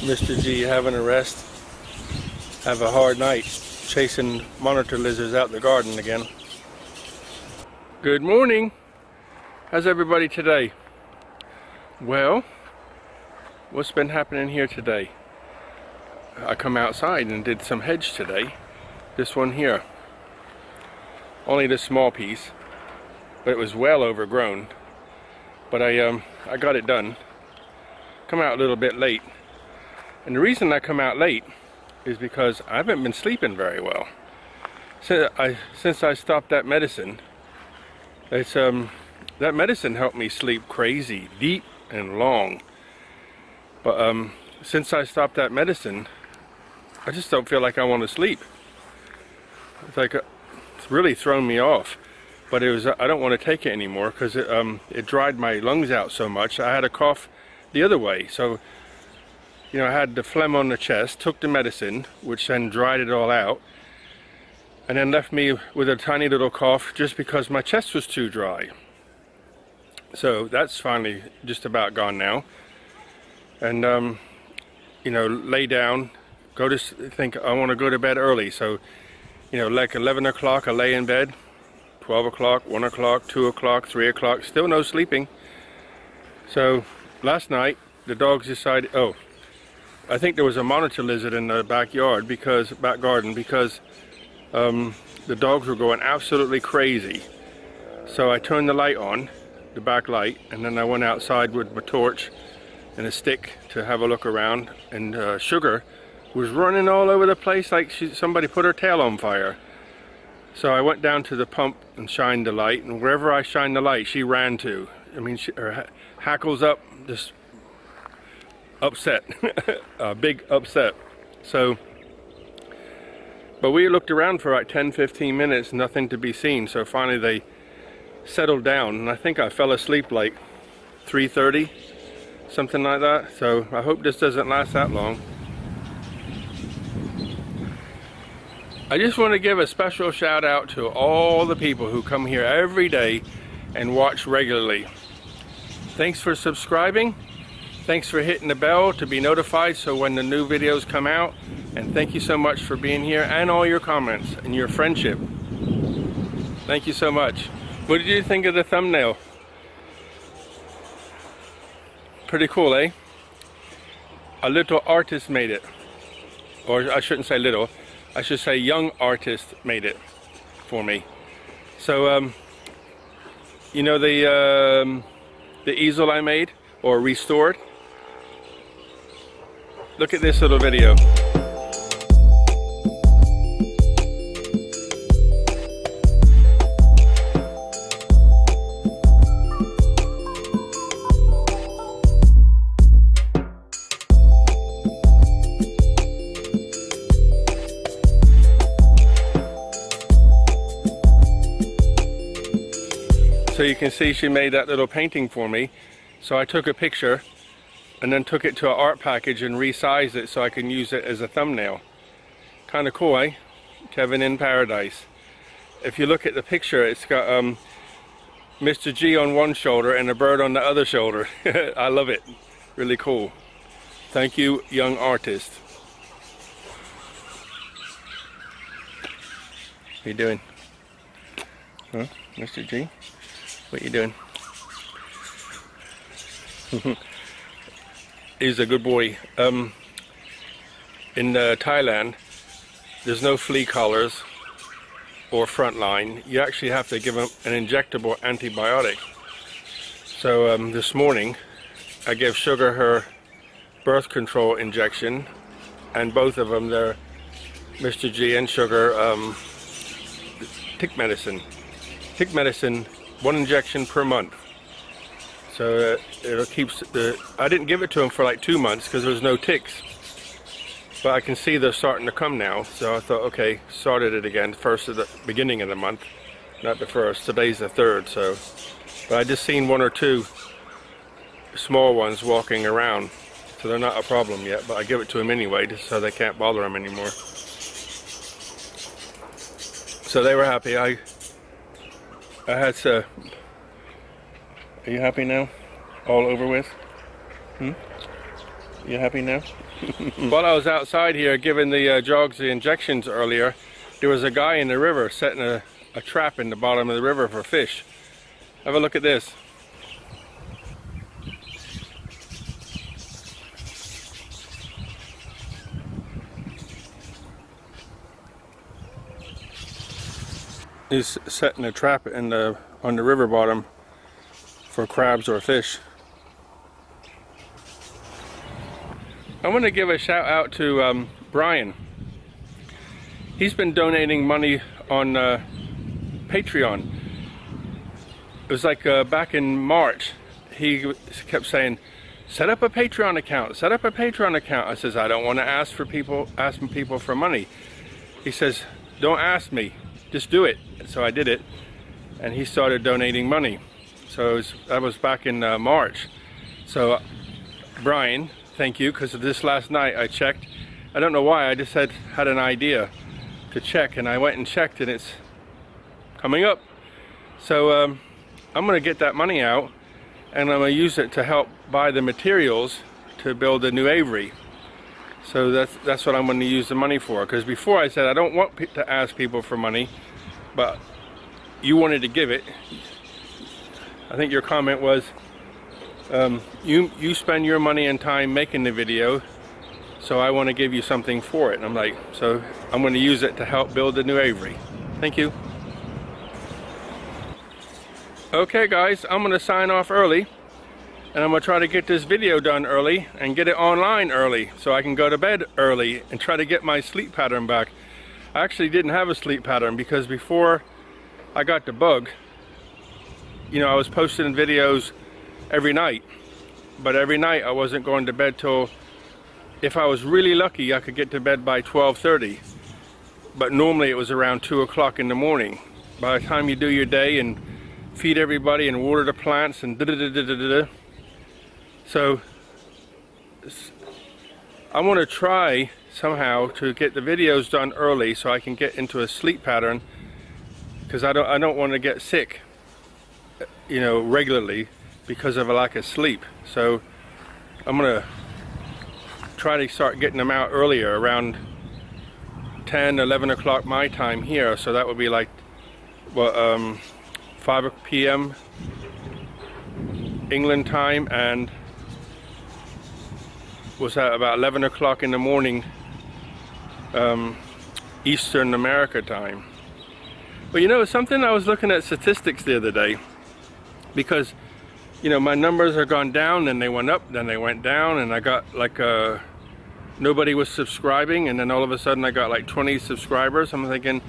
Mr. G having a rest. Have a hard night chasing monitor lizards out in the garden again. Good morning. How's everybody today? Well, what's been happening here today? I come outside and did some hedge today. This one here. Only this small piece, but it was well overgrown. But I got it done. Come out a little bit late. And the reason I come out late is because I haven't been sleeping very well. Since I stopped that medicine, that medicine helped me sleep crazy, deep and long. But since I stopped that medicine, I just don't feel like I want to sleep. It's like it's really thrown me off. But I don't want to take it anymore because it dried my lungs out so much. I had a cough the other way, so you know, I had the phlegm on the chest, took the medicine, which then dried it all out, and then left me with a tiny little cough just because my chest was too dry. So that's finally just about gone now. And you know, lay down, think I want to go to bed early. So, you know, like 11 o'clock I lay in bed, 12 o'clock, 1 o'clock, 2 o'clock, 3 o'clock, still no sleeping. So last night the dogs decided, oh, I think there was a monitor lizard in the back garden because the dogs were going absolutely crazy. So I turned the light on, the back light, and then I went outside with my torch and a stick to have a look around, and Sugar was running all over the place like somebody put her tail on fire. So I went down to the pump and shined the light, and wherever I shined the light she ran to. I mean, her hackles up, just upset. A big upset. So, but we looked around for like 10-15 minutes, nothing to be seen. So finally they settled down, and I think I fell asleep like 3:30, something like that. So I hope this doesn't last that long. I just want to give a special shout out to all the people who come here every day and watch regularly. Thanks for subscribing. Thanks for hitting the bell to be notified so when the new videos come out. And thank you so much for being here and all your comments and your friendship. Thank you so much. What did you think of the thumbnail? Pretty cool, eh? A little artist made it. Or I shouldn't say little. I should say young artist made it for me. So, you know the easel I made or restored? Look at this little video. So you can see she made that little painting for me. So I took a picture and then took it to an art package and resized it so I can use it as a thumbnail. Kind of cool, eh? Kevin in Paradise. If you look at the picture, it's got Mr. G on one shoulder and a bird on the other shoulder. I love it. Really cool. Thank you, young artist. What you doing? Huh, Mr. G? What you doing? He's a good boy. In Thailand, there's no flea collars or frontline. You actually have to give them an injectable antibiotic. So this morning, I gave Sugar her birth control injection, and both of them, they're Mr. G and Sugar, tick medicine. Tick medicine, 1 injection per month. So it keeps the. I didn't give it to them for like 2 months because there's no ticks, but I can see they're starting to come now. So I thought, okay, started it again. First of the beginning of the month, not the first. Today's the 3rd. So, but I just seen 1 or 2 small ones walking around, so they're not a problem yet. But I give it to them anyway, just so they can't bother them anymore. So they were happy. I had to. Are you happy now? All over with? You happy now? While I was outside here giving the jogs the injections earlier, there was a guy in the river setting a trap in the bottom of the river for fish. Have a look at this. He's setting a trap on the river bottom for crabs or fish. I want to give a shout out to Brian. He's been donating money on Patreon. It was like back in March, he kept saying, set up a Patreon account, set up a Patreon account. I says, I don't want to ask people for money. He says, don't ask me, just do it. So I did it, and he started donating money. So that was back in March. So Brian, thank you, because this last night I checked. I don't know why, I just had an idea to check, and I went and checked, and it's coming up. So I'm going to get that money out, and I'm going to use it to help buy the materials to build a new aviary. So that's what I'm going to use the money for. Because before I said I don't want to ask people for money, but you wanted to give it. I think your comment was, you spend your money and time making the video, so I want to give you something for it. And I'm like, so I'm going to use it to help build the new aviary. Thank you. Okay guys, I'm going to sign off early, and I'm going to try to get this video done early and get it online early so I can go to bed early and try to get my sleep pattern back. I actually didn't have a sleep pattern because before I got the bug, you know, I was posting videos every night, but every night I wasn't going to bed till, if I was really lucky, I could get to bed by 12:30, but normally it was around 2 o'clock in the morning. By the time you do your day and feed everybody and water the plants and da-da-da-da-da-da. So I want to try somehow to get the videos done early so I can get into a sleep pattern, because I don't want to get sick, you know, regularly because of a lack of sleep. So I'm gonna try to start getting them out earlier, around 10-11 o'clock my time here. So that would be like, well, 5 p.m. England time, and was that about 11 o'clock in the morning Eastern America time. But you know something, I was looking at statistics the other day, because you know my numbers are gone down, then they went up, then they went down, and I got like nobody was subscribing, and then all of a sudden I got like 20 subscribers. I'm thinking,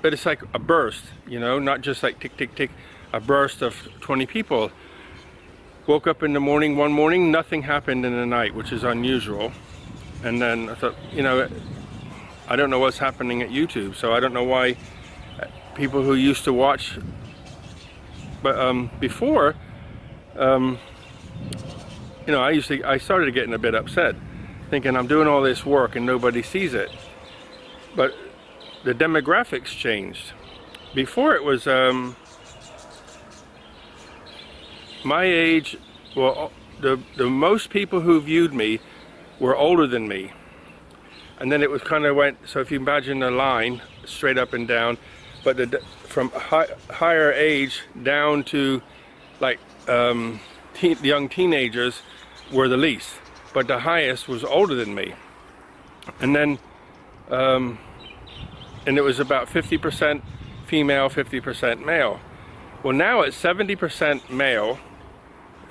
but it's like a burst, you know, not just like tick tick tick, a burst of 20 people. Woke up in the morning, one morning, nothing happened in the night, which is unusual. And then I thought, you know, I don't know what's happening at YouTube, so I don't know why people who used to watch, but before, you know, I started getting a bit upset, thinking I'm doing all this work and nobody sees it. But the demographics changed. Before it was my age. Well, the most people who viewed me were older than me, and then it was kind of went, so if you imagine a line straight up and down, but from higher age down to like young teenagers were the least, but the highest was older than me. And then and it was about 50% female, 50% male. Well, now it's 70% male,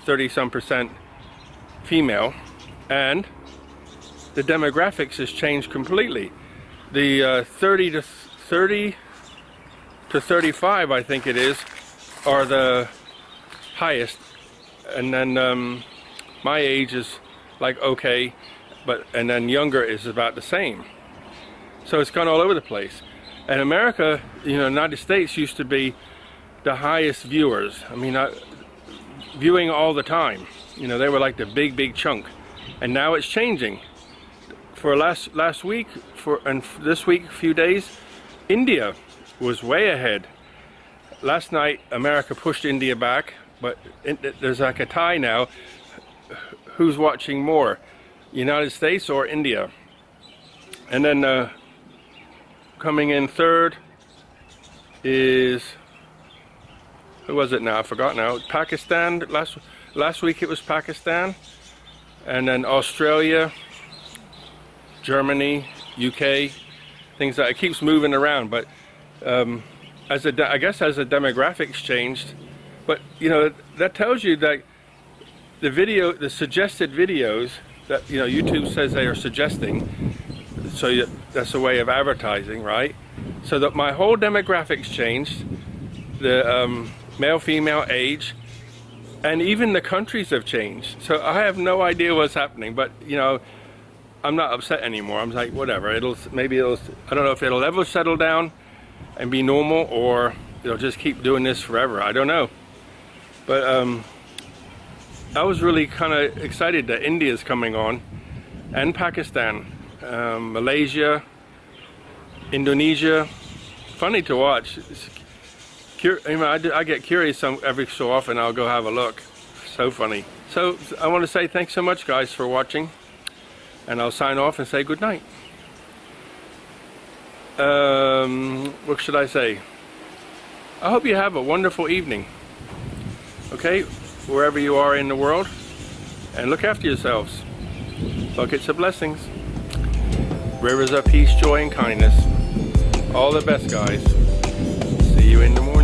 30-some% female, and the demographics has changed completely. The 30 to 35, I think it is, are the highest, and then my age is like okay, and then younger is about the same. So it's gone all over the place. And America, you know, United States used to be the highest viewers. I mean, viewing all the time. You know, they were like the big chunk. And now it's changing. For last week, and this week, a few days, India was way ahead. Last night, America pushed India back, but there's like a tie now. Who's watching more? United States or India. And then coming in third is, who was it now? I forgot now. Pakistan. Last week it was Pakistan, and then Australia, Germany, UK, things that it keeps moving around. But I guess as the demographics changed, but you know, that tells you that the suggested videos that, you know, YouTube says they are suggesting, so that's a way of advertising, right? So that my whole demographics changed, the male, female, age, and even the countries have changed. So I have no idea what's happening, but you know, I'm not upset anymore. I'm like, whatever. I don't know if it'll ever settle down and be normal, or it'll just keep doing this forever. I don't know. But I was really kind of excited that India's coming on, and Pakistan, Malaysia, Indonesia. Funny to watch. I get curious every so often. I'll go have a look. So funny. So I want to say thanks so much, guys, for watching, and I'll sign off and say good night. What should I say? I hope you have a wonderful evening. Okay, wherever you are in the world, and look after yourselves. Buckets of blessings, rivers of peace, joy, and kindness. All the best, guys. See you in the morning.